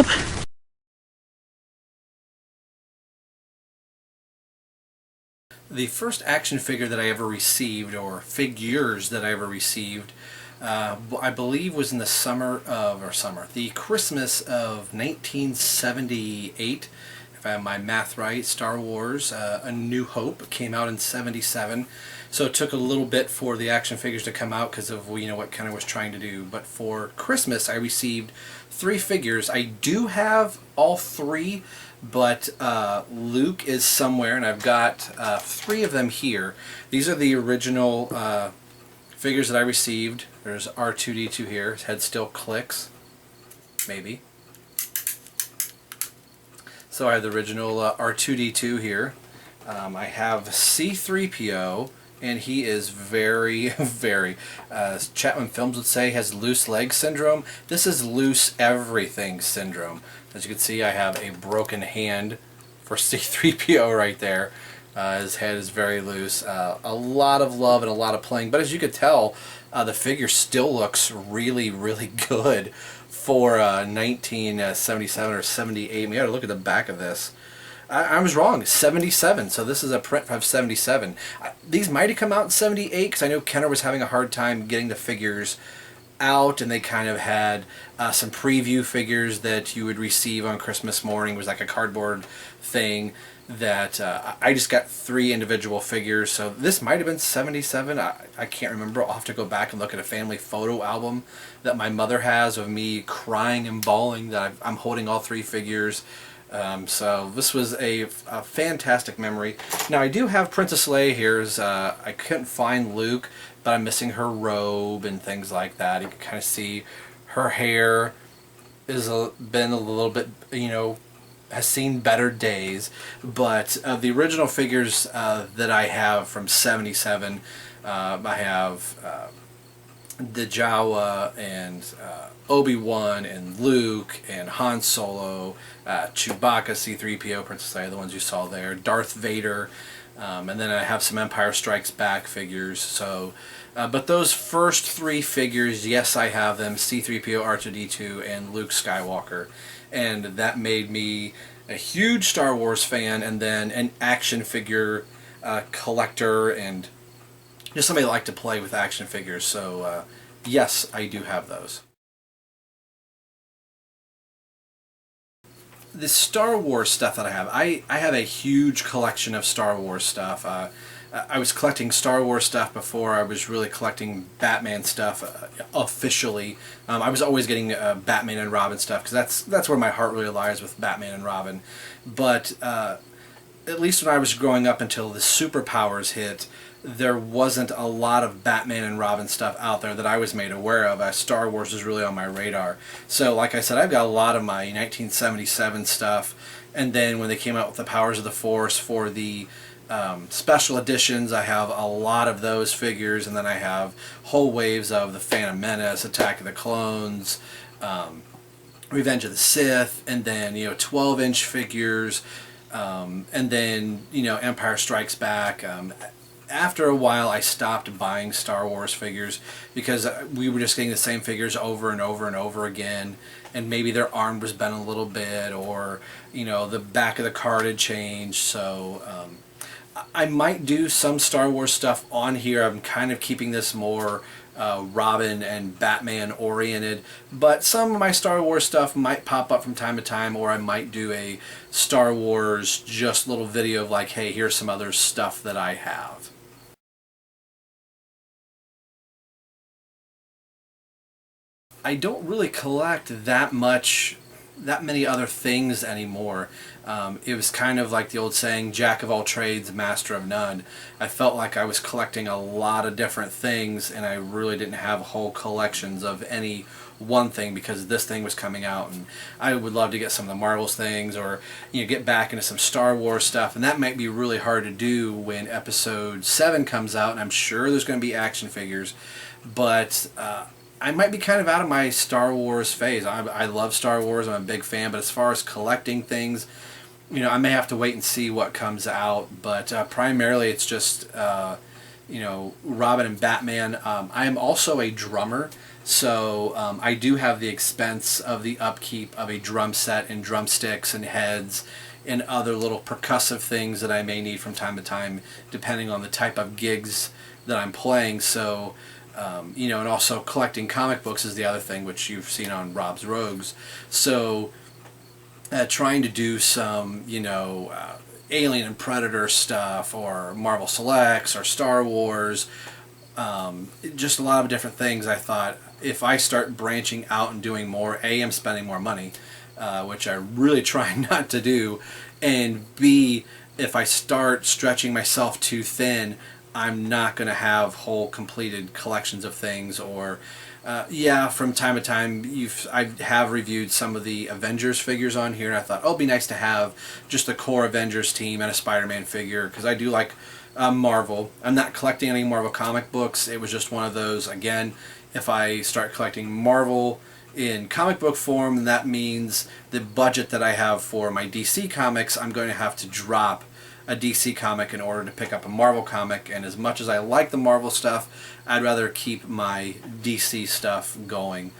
up. The first action figure that I ever received, or figures that I ever received, I believe was in the the Christmas of 1978, if I have my math right. Star Wars A New Hope came out in 77, so it took a little bit for the action figures to come out because of what Kenner was trying to do. But for Christmas I received 3 figures. I do have all 3, but Luke is somewhere, and I've got 3 of them here. These are the original figures that I received. There's R2-D2 here. His head still clicks, maybe. So I have the original R2-D2 here. I have C3PO, and he is very, very, Chapman Films would say, has loose leg syndrome. This is loose everything syndrome. As you can see, I have a broken hand for C3PO right there. His head is very loose. A lot of love and a lot of playing, but as you could tell, the figure still looks really, really good for 1977 or 78. We got to look at the back of this. I was wrong, 77, so this is a print of 77. These might have come out in 78, because I know Kenner was having a hard time getting the figures out, and they kind of had some preview figures that you would receive on Christmas morning. It was like a cardboard thing that I just got 3 individual figures, so this might have been 77. I can't remember. I'll have to go back and look at a family photo album that my mother has of me crying and bawling that I'm holding all 3 figures. So this was a fantastic memory. Now I do have Princess Leia here. I couldn't find Luke, but I'm missing her robe and things like that. You can kind of see her hair is been a little bit, has seen better days. But the original figures that I have from 77, I have the Jawa and Obi-Wan and Luke and Han Solo, Chewbacca, C-3PO, Princess Leia, the ones you saw there, Darth Vader, and then I have some Empire Strikes Back figures. So, but those first 3 figures, yes, I have them: C-3PO, R2-D2, and Luke Skywalker, and that made me a huge Star Wars fan, and then an action figure collector, and just somebody that liked to play with action figures. So yes, I do have those. The Star Wars stuff that I have a huge collection of Star Wars stuff. I was collecting Star Wars stuff before I was really collecting Batman stuff officially. I was always getting Batman and Robin stuff, because that's where my heart really lies, with Batman and Robin. But at least when I was growing up until the superpowers hit, there wasn't a lot of Batman and Robin stuff out there that I was made aware of. Star Wars was really on my radar. So like I said, I've got a lot of my 1977 stuff, and then when they came out with the Powers of the Force for the special editions, I have a lot of those figures, and then I have whole waves of the Phantom Menace, Attack of the Clones, Revenge of the Sith, and then 12-inch figures, and then Empire Strikes Back. After a while, I stopped buying Star Wars figures because we were just getting the same figures over and over and over again, and maybe their arm was bent a little bit, or the back of the card had changed. So I might do some Star Wars stuff on here. I'm kind of keeping this more Robin and Batman oriented, but some of my Star Wars stuff might pop up from time to time, or I might do a Star Wars just little video of like, hey, here's some other stuff that I have. I don't really collect that many other things anymore. It was kind of like the old saying, jack of all trades, master of none. I felt like I was collecting a lot of different things, and I really didn't have whole collections of any one thing, because this thing was coming out, and I would love to get some of the Marvels things, or get back into some Star Wars stuff, and that might be really hard to do when Episode 7 comes out, and I'm sure there's going to be action figures, but I might be kind of out of my Star Wars phase. I love Star Wars, I'm a big fan, but as far as collecting things, I may have to wait and see what comes out, but primarily it's just, Robin and Batman. I am also a drummer. So I do have the expense of the upkeep of a drum set and drumsticks and heads and other little percussive things that I may need from time to time, depending on the type of gigs that I'm playing. So, you know, and also collecting comic books is the other thing, which you've seen on Rob's Rogues. So, trying to do some, you know, Alien and Predator stuff, or Marvel Selects, or Star Wars, just a lot of different things. I thought if I start branching out and doing more, A, I'm spending more money, which I really try not to do, and B, if I start stretching myself too thin, I'm not going to have whole completed collections of things. Or yeah, from time to time I have reviewed some of the Avengers figures on here, and I thought, oh, it'd be nice to have just the core Avengers team and a Spider-Man figure, because I do like Marvel. I'm not collecting any Marvel comic books. It was just one of those, again, if I start collecting Marvel in comic book form, then that means the budget that I have for my DC comics, I'm going to have to drop a DC comic in order to pick up a Marvel comic. And as much as I like the Marvel stuff, I'd rather keep my DC stuff going.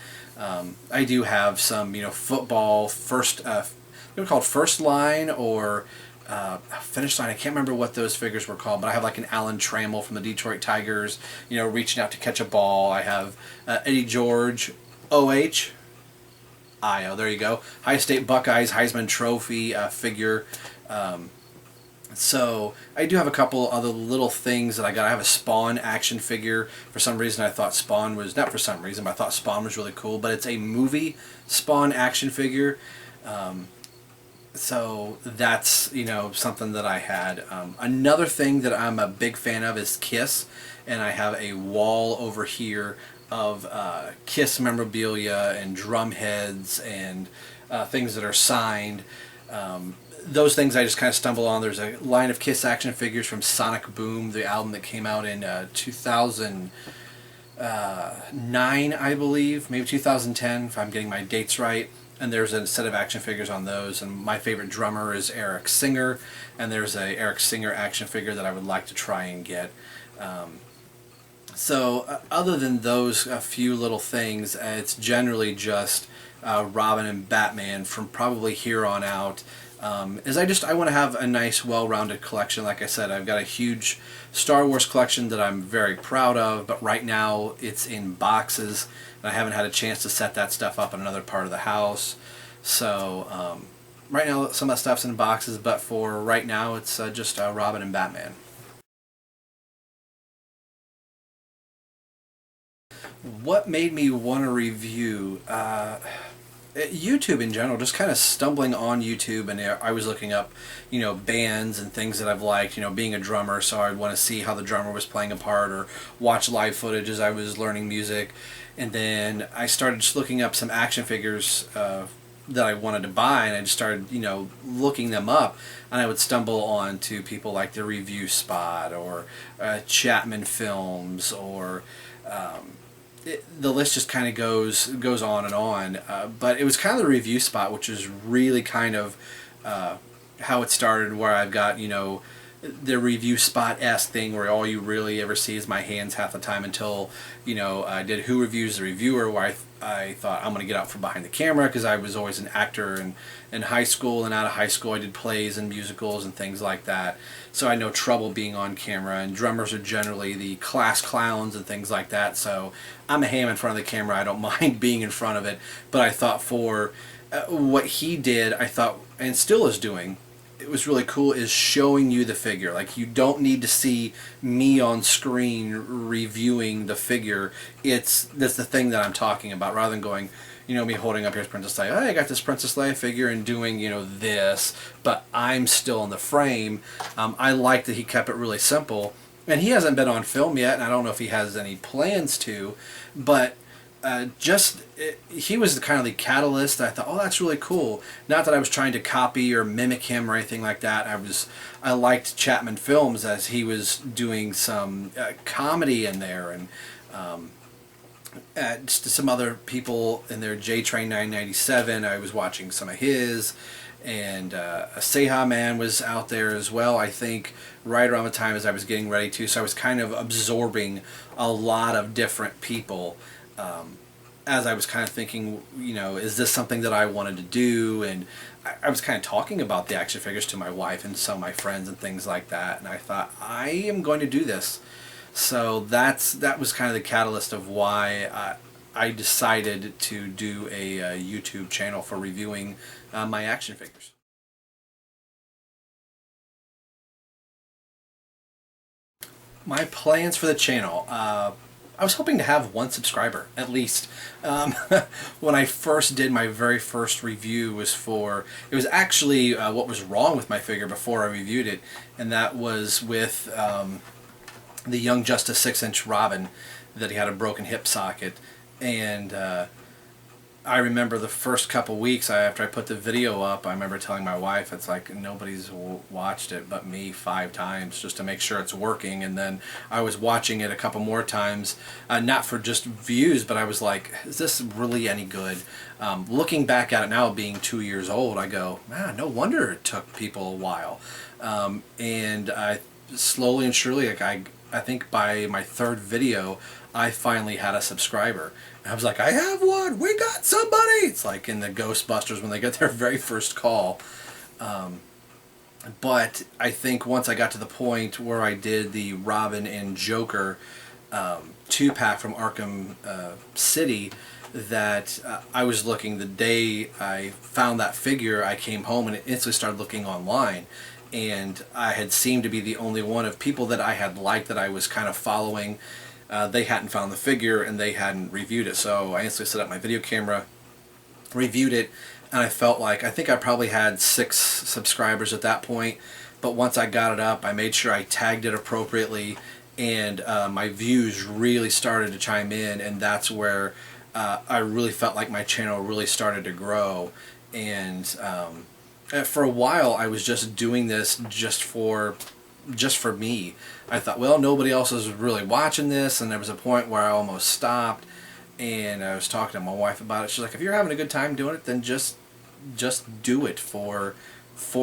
I do have some, you know, football they're called First Line, or Finish Line. I can't remember what those figures were called, but I have like an Alan Trammell from the Detroit Tigers, you know, reaching out to catch a ball. I have Eddie George, OH, IO, there you go. High State Buckeyes Heisman Trophy figure. So I do have a couple other little things that I got. I have a Spawn action figure. For some reason I thought Spawn was, not for some reason, but I thought Spawn was really cool, but it's a movie Spawn action figure. So that's, you know, something that I had. Another thing that I'm a big fan of is Kiss, and I have a wall over here of Kiss memorabilia and drum heads and things that are signed. Those things I just kind of stumble on. There's a line of Kiss action figures from Sonic Boom, the album that came out in 2009, I believe, maybe 2010, if I'm getting my dates right. And there's a set of action figures on those. And my favorite drummer is Eric Singer, and there's a Eric Singer action figure that I would like to try and get. Other than those a few little things, it's generally just Robin and Batman from probably here on out. I want to have a nice, well-rounded collection. Like I said, I've got a huge Star Wars collection that I'm very proud of, but right now it's in boxes, and I haven't had a chance to set that stuff up in another part of the house. So right now some of that stuff's in boxes, but for right now it's just Robin and Batman. What made me want to review? YouTube in general, just kind of stumbling on YouTube, and I was looking up, you know, bands and things that I've liked, you know, being a drummer, so I'd want to see how the drummer was playing a part, or watch live footage as I was learning music. And then I started just looking up some action figures that I wanted to buy, and I just started, you know, looking them up, and I would stumble on to people like the Review Spot, or Chapman Films, or the list just kind of goes on and on. But it was kind of the Review Spot, which is really kind of how it started, where I've got, you know, the Review Spot-esque thing where all you really ever see is my hands half the time, until, you know, I did Who Reviews the Reviewer, where I thought I'm going to get out from behind the camera, because I was always an actor in high school, and out of high school I did plays and musicals and things like that. So I had no trouble being on camera, and drummers are generally the class clowns and things like that. So I'm a ham in front of the camera. I don't mind being in front of it. But I thought for what he did, I thought, and still is doing, it was really cool, is showing you the figure. Like, you don't need to see me on screen reviewing the figure. That's the thing that I'm talking about, rather than going, you know, me holding up here's Princess Leia. Hey, I got this Princess Leia figure, and doing, you know, this, but I'm still in the frame. I like that he kept it really simple, and he hasn't been on film yet, and I don't know if he has any plans to, but he was kind of the catalyst that I thought, oh, that's really cool. Not that I was trying to copy or mimic him or anything like that. I liked Chapman Films, as he was doing some comedy in there, and just some other people in there. J-Train 997, I was watching some of his, and Seha Man was out there as well, I think, right around the time as I was getting ready to. So I was kind of absorbing a lot of different people. as I was kind of thinking, is this something that I wanted to do? And I was kind of talking about the action figures to my wife and some of my friends and things like that. And I thought, I am going to do this. So that was kind of the catalyst of why I decided to do a YouTube channel for reviewing my action figures. My plans for the channel. I was hoping to have one subscriber, at least. Um, when I first did my very first review it was actually what was wrong with my figure before I reviewed it, and that was with the Young Justice 6-inch Robin, that he had a broken hip socket. And I remember the first couple weeks after I put the video up, I remember telling my wife, it's like nobody's watched it but me 5 times just to make sure it's working. And then I was watching it a couple more times, not for just views, but I was like, is this really any good? Looking back at it now, being 2 years old, I go, man, no wonder it took people a while. And I slowly and surely, like I think by my 3rd video, I finally had a subscriber. I was like, I have one! We got somebody! It's like in the Ghostbusters when they get their very first call. But I think once I got to the point where I did the Robin and Joker 2-pack from Arkham City, that I was looking, the day I found that figure, I came home and instantly started looking online. And I had seemed to be the only one of people that I had liked, that I was kind of following. They hadn't found the figure and they hadn't reviewed it. So I instantly set up my video camera, reviewed it, and I felt like, I think I probably had 6 subscribers at that point. But once I got it up, I made sure I tagged it appropriately, and my views really started to chime in, and that's where I really felt like my channel really started to grow. And for a while I was just doing this just for me. I thought, well, nobody else is really watching this, and there was a point where I almost stopped, and I was talking to my wife about it. She's like, if you're having a good time doing it, then just do it for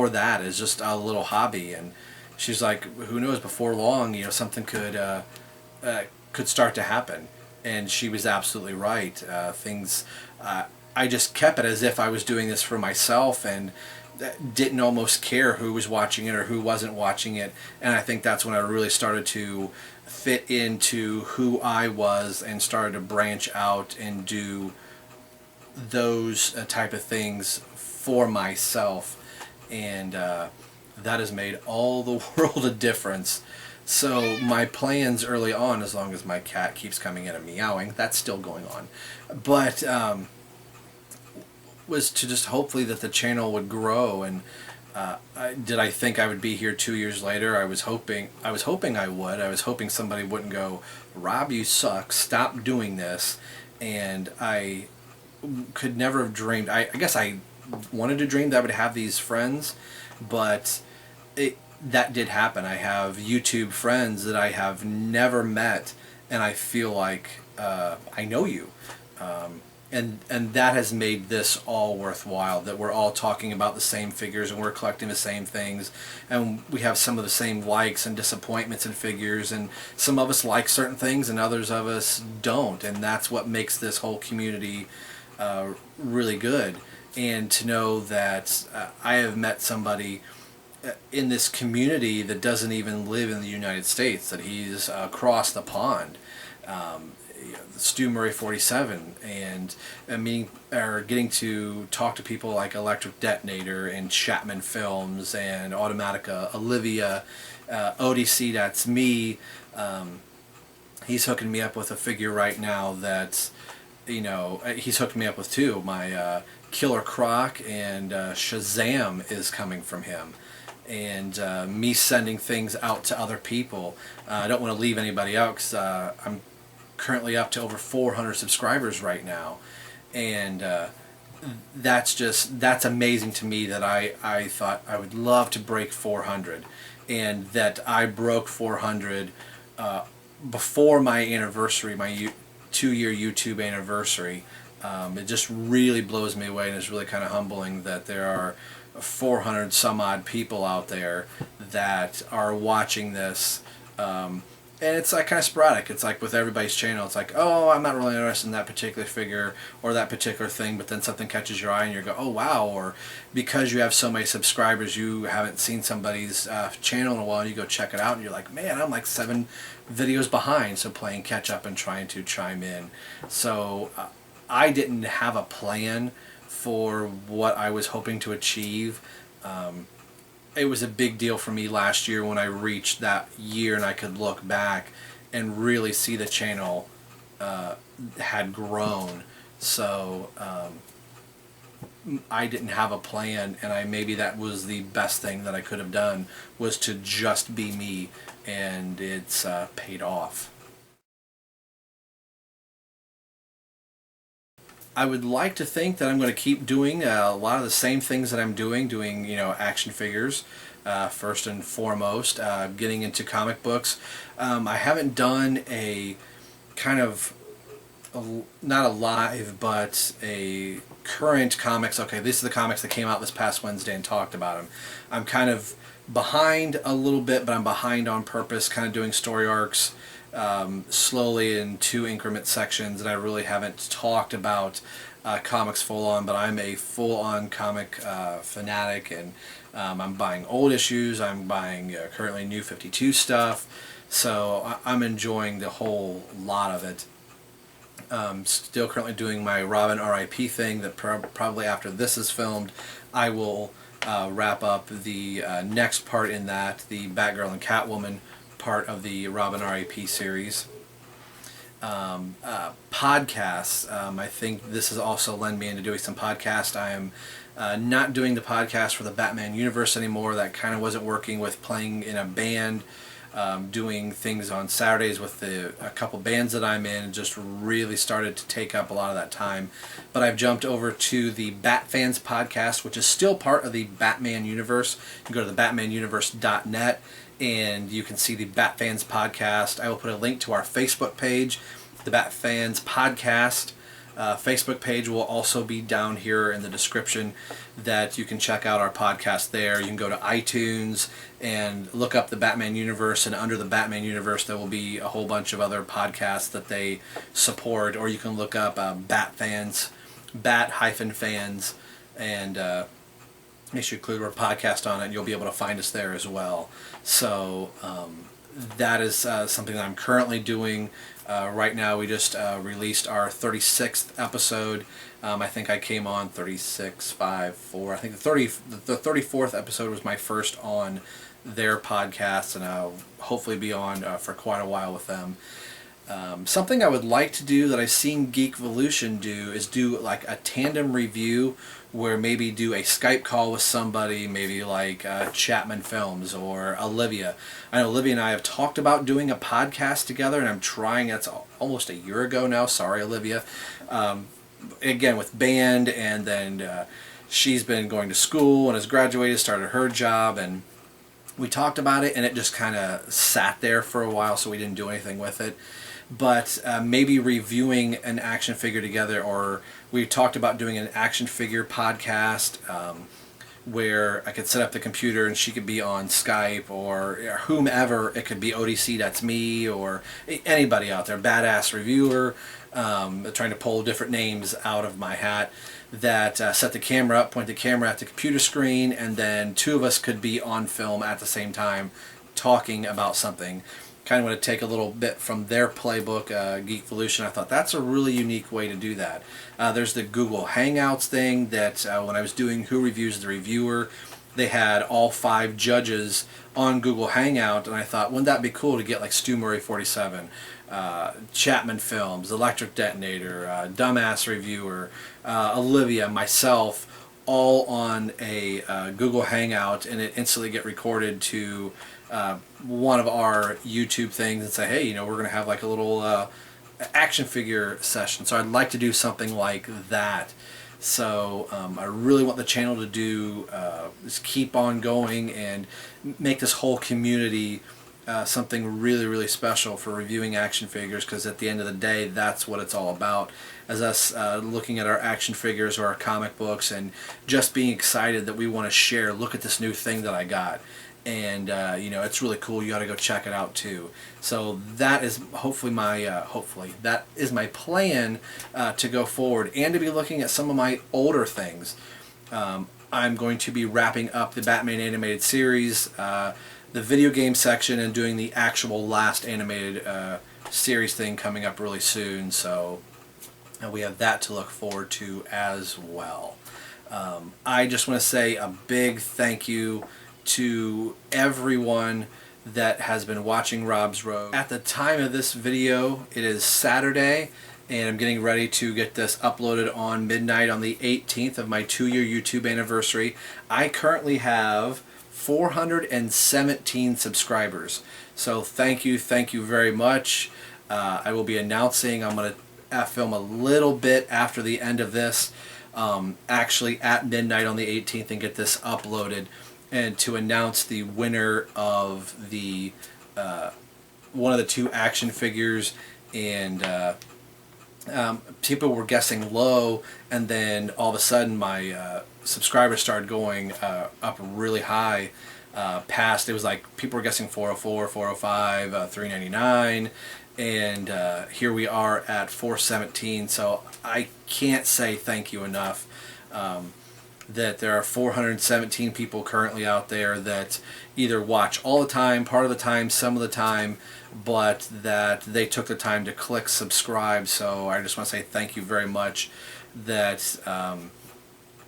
that, as just a little hobby. And she's like, who knows, before long, something could start to happen. And she was absolutely right. I just kept it as if I was doing this for myself, and didn't almost care who was watching it or who wasn't watching it. And I think that's when I really started to fit into who I was and started to branch out and do those type of things for myself. And that has made all the world a difference. So my plans early on, as long as my cat keeps coming in and meowing, that's still going on, but was to just hopefully that the channel would grow. And did I think I would be here 2 years later? I was hoping I would. I was hoping somebody wouldn't go, Rob, you suck, stop doing this. And I could never have dreamed. I guess I wanted to dream that I would have these friends, but that did happen. I have YouTube friends that I have never met, and I feel like I know you. And that has made this all worthwhile, that we're all talking about the same figures and we're collecting the same things, and we have some of the same likes and disappointments in figures, and some of us like certain things and others of us don't, and that's what makes this whole community really good. And to know that I have met somebody in this community that doesn't even live in the United States, that he's across the pond. Stu Murray 47, and getting to talk to people like Electric Detonator and Chapman Films and Automatica, Olivia, ODC, that's me. He's hooking me up with a figure right now that, he's hooked me up with 2. My Killer Croc and Shazam is coming from him. And me sending things out to other people. I don't want to leave anybody out, because I'm currently up to over 400 subscribers right now, and that's amazing to me, that I thought I would love to break 400, and that I broke 400 before my anniversary, my 2-year YouTube anniversary. It just really blows me away, and it's really kind of humbling that there are 400 some odd people out there that are watching this. And it's like kind of sporadic. It's like with everybody's channel. It's like, oh, I'm not really interested in that particular figure or that particular thing, but then something catches your eye and you go, oh wow. Or because you have so many subscribers, you haven't seen somebody's channel in a while, and you go check it out and you're like, man, I'm like 7 videos behind. So playing catch up and trying to chime in. So I didn't have a plan for what I was hoping to achieve. It was a big deal for me last year when I reached that year and I could look back and really see the channel had grown. So I didn't have a plan, and maybe that was the best thing that I could have done, was to just be me, and it's paid off. I would like to think that I'm going to keep doing a lot of the same things that I'm doing, action figures, first and foremost, getting into comic books. I haven't done a kind of, not a live, but a current comics. Okay, these are the comics that came out this past Wednesday and talked about them. I'm kind of behind a little bit, but I'm behind on purpose, kind of doing story arcs slowly in 2 increment sections, and I really haven't talked about comics full on, but I'm a full on comic fanatic, and I'm buying old issues, I'm buying currently New 52 stuff, so I'm enjoying the whole lot of it. Still currently doing my Robin RIP thing that probably after this is filmed I will wrap up the next part in that, the Batgirl and Catwoman part of the Robin RIP series. Podcasts, I think this has also led me into doing some podcasts. I am not doing the podcast for the Batman universe anymore. That kind of wasn't working with playing in a band. Doing things on Saturdays with a couple bands that I'm in just really started to take up a lot of that time. But I've jumped over to the Bat Fans podcast, which is still part of the Batman universe. You can go to the batmanuniverse.net and you can see the Bat Fans podcast. I will put a link to our Facebook page, the Bat Fans podcast. Facebook page will also be down here in the description, that you can check out our podcast there. You can go to iTunes and look up the Batman Universe, and under the Batman Universe there will be a whole bunch of other podcasts that they support, or you can look up Bat Fans, Bat-Fans, and make sure you include our podcast on it, and you'll be able to find us there as well. So that is something that I'm currently doing. Right now we just released our 36th episode. I think I came on 36, 5, 4. I think the 34th episode was my first on their podcast, and I'll hopefully be on for quite a while with them. Something I would like to do that I've seen Geekvolution do is do like a tandem review, where maybe do a Skype call with somebody, maybe like Chapman Films or Olivia. I know Olivia and I have talked about doing a podcast together, and I'm trying. That's almost a year ago now. Sorry, Olivia. Again, with band, and then she's been going to school and has graduated, started her job, and we talked about it, and it just kind of sat there for a while, so we didn't do anything with it. But maybe reviewing an action figure together, or we talked about doing an action figure podcast where I could set up the computer and she could be on Skype, or whomever. It could be ODC, that's me, or anybody out there, badass reviewer, trying to pull different names out of my hat, that set the camera up, point the camera at the computer screen, and then 2 of us could be on film at the same time talking about something. Kind of want to take a little bit from their playbook, Geekvolution. I thought that's a really unique way to do that. There's the Google Hangouts thing that when I was doing Who Reviews the Reviewer, they had all 5 judges on Google Hangout, and I thought, wouldn't that be cool to get like Stu Murray 47, Chapman Films, Electric Detonator, Dumbass Reviewer, Olivia, myself, all on a Google Hangout, and it instantly get recorded to one of our YouTube things, and say, hey, we're going to have like a little action figure session. So I'd like to do something like that. So I really want the channel to do is keep on going and make this whole community something really, really special for reviewing action figures, because at the end of the day, that's what it's all about, as us looking at our action figures or our comic books and just being excited that we want to share, look at this new thing that I got. and you know, it's really cool. You got to go check it out too. So that is hopefully my that is my plan to go forward, and to be looking at some of my older things. I'm going to be wrapping up the Batman animated series, the video game section, and doing the actual last animated series thing coming up really soon. So we have that to look forward to as well. I just want to say a big thank you to everyone that has been watching Rob's Road. At the time of this video, it is Saturday, and I'm getting ready to get this uploaded on midnight on the 18th of my 2-year YouTube anniversary. I currently have 417 subscribers. So thank you very much. I will be announcing, I'm going to film a little bit after the end of this, actually at midnight on the 18th, and get this uploaded, and to announce the winner of the one of the 2 action figures. And people were guessing low, and then all of a sudden my subscribers started going up really high, past, it was like people were guessing 404, 405, 399, and here we are at 417. So I can't say thank you enough. That there are 417 people currently out there that either watch all the time, part of the time, some of the time, but that they took the time to click subscribe. So I just want to say thank you very much. That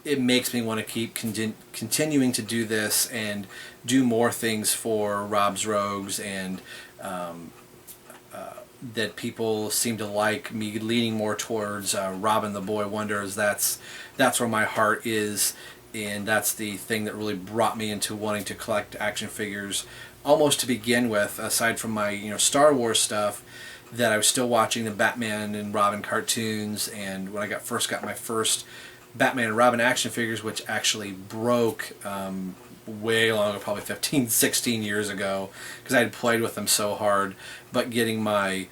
it makes me want to keep continuing to do this and do more things for Rob's Rogues, and that people seem to like me leaning more towards Robin the Boy Wonders. That's where my heart is, and that's the thing that really brought me into wanting to collect action figures almost to begin with, aside from my Star Wars stuff, that I was still watching the Batman and Robin cartoons. And when I first got my first Batman and Robin action figures, which actually broke way longer, probably 15, 16 years ago, because I had played with them so hard. But getting my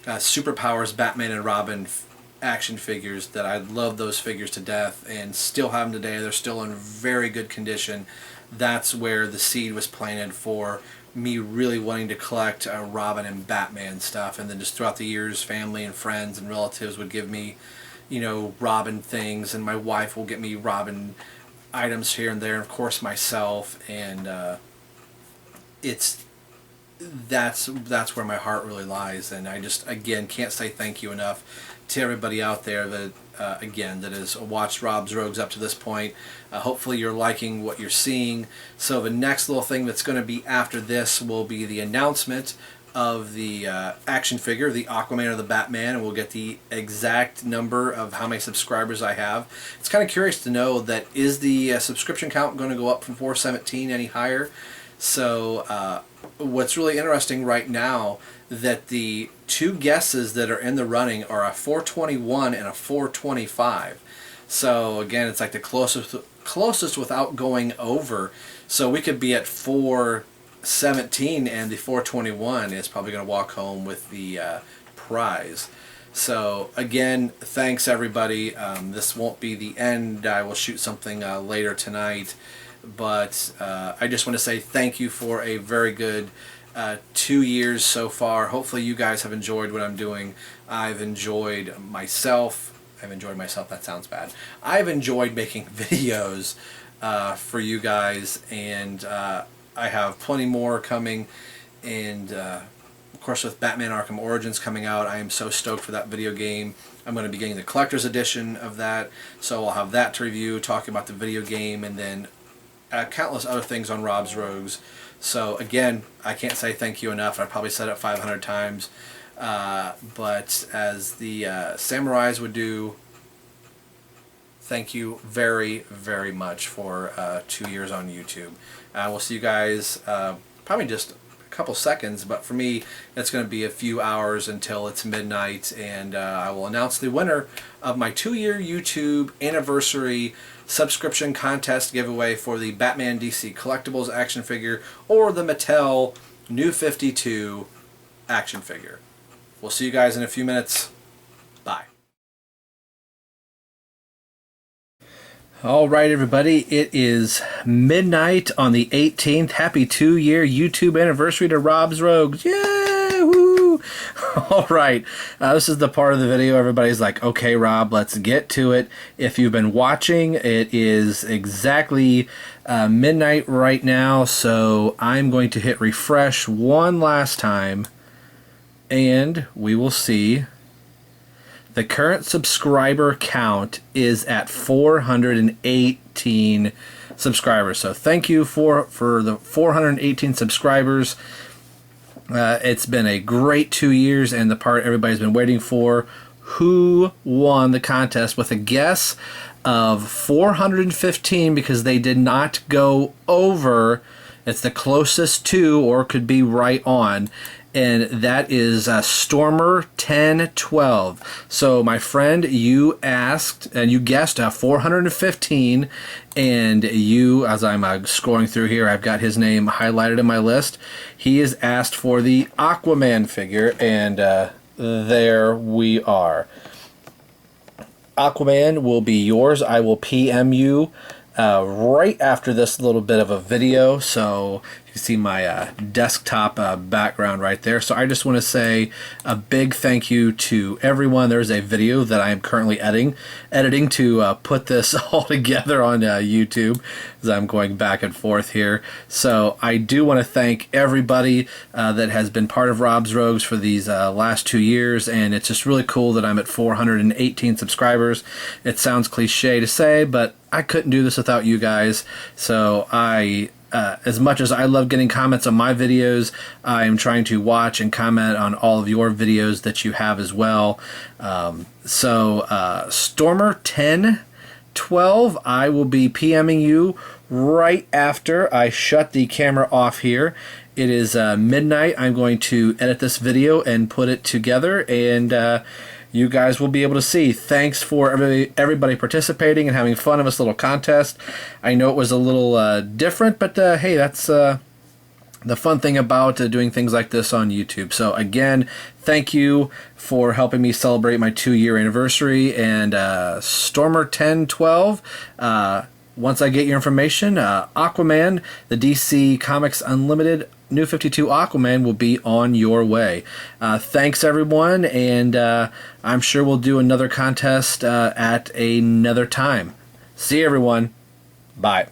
Superpowers Batman and Robin action figures, that I love those figures to death and still have them today. They're still in very good condition. That's where the seed was planted for me really wanting to collect Robin and Batman stuff. And then just throughout the years, family and friends and relatives would give me Robin things, and my wife will get me Robin items here and there, and of course myself. And that's where my heart really lies. And I just, again, can't say thank you enough to everybody out there that again, that has watched Rob's Rogues up to this point. Hopefully you're liking what you're seeing. So the next little thing that's going to be after this will be the announcement of the action figure, the Aquaman or the Batman, and we'll get the exact number of how many subscribers I have. It's kind of curious to know that, is the subscription count going to go up from 417 any higher? So what's really interesting right now, that the 2 guesses that are in the running are a 421 and a 425. So again, it's like the closest without going over. So we could be at 417, and the 421 is probably going to walk home with the prize. So again, thanks everybody. This won't be the end. I will shoot something later tonight. But I just want to say thank you for a very good 2 years so far. Hopefully you guys have enjoyed what I'm doing. I've enjoyed myself. That sounds bad. I've enjoyed making videos for you guys, and I have plenty more coming. And of course, with Batman Arkham Origins coming out, I am so stoked for that video game. I'm going to be getting the collector's edition of that, so I'll have that to review, talking about the video game, and then countless other things on Rob's Rogues. So again, I can't say thank you enough. I probably said it 500 times. But as the samurais would do, thank you very, very much for 2 years on YouTube. We'll see you guys probably just a couple seconds, but for me it's going to be a few hours until it's midnight, and I will announce the winner of my 2-year YouTube anniversary subscription contest giveaway for the Batman DC Collectibles action figure, or the Mattel New 52 action figure. We'll see you guys in a few minutes. Bye. All right, everybody, it is midnight on the 18th. Happy 2-year YouTube anniversary to Rob's Rogues. Yeah, woo! All right, this is the part of the video everybody's like, okay, Rob, let's get to it. If you've been watching, it is exactly midnight right now, so I'm going to hit refresh one last time, and we will see. The current subscriber count is at 418 subscribers. So thank you for the 418 subscribers. It's been a great 2 years, and the part everybody's been waiting for. Who won the contest with a guess of 415 because they did not go over. It's the closest to, or could be right on. And that is Stormer 1012. So my friend, you asked and you guessed 415, and you, as I'm scrolling through here, I've got his name highlighted in my list. He has asked for the Aquaman figure, and there we are. Aquaman will be yours. I will PM you right after this little bit of a video, so you can see my desktop background right there. So I just want to say a big thank you to everyone. There's a video that I am currently editing to put this all together on YouTube, as I'm going back and forth here. So I do want to thank everybody that has been part of Rob's Rogues for these last 2 years, and it's just really cool that I'm at 418 subscribers. It sounds cliche to say, but I couldn't do this without you guys. So as much as I love getting comments on my videos, I am trying to watch and comment on all of your videos that you have as well. Stormer 1012, I will be PMing you right after I shut the camera off here. It is midnight. I'm going to edit this video and put it together, and you guys will be able to see. Thanks for everybody participating and having fun in this little contest. I know it was a little different, but hey, that's the fun thing about doing things like this on YouTube. So again, thank you for helping me celebrate my 2-year anniversary. And Stormer 1012, once I get your information, Aquaman, the DC Comics Unlimited New 52 Aquaman will be on your way. Thanks, everyone, and I'm sure we'll do another contest at another time. See you, everyone. Bye.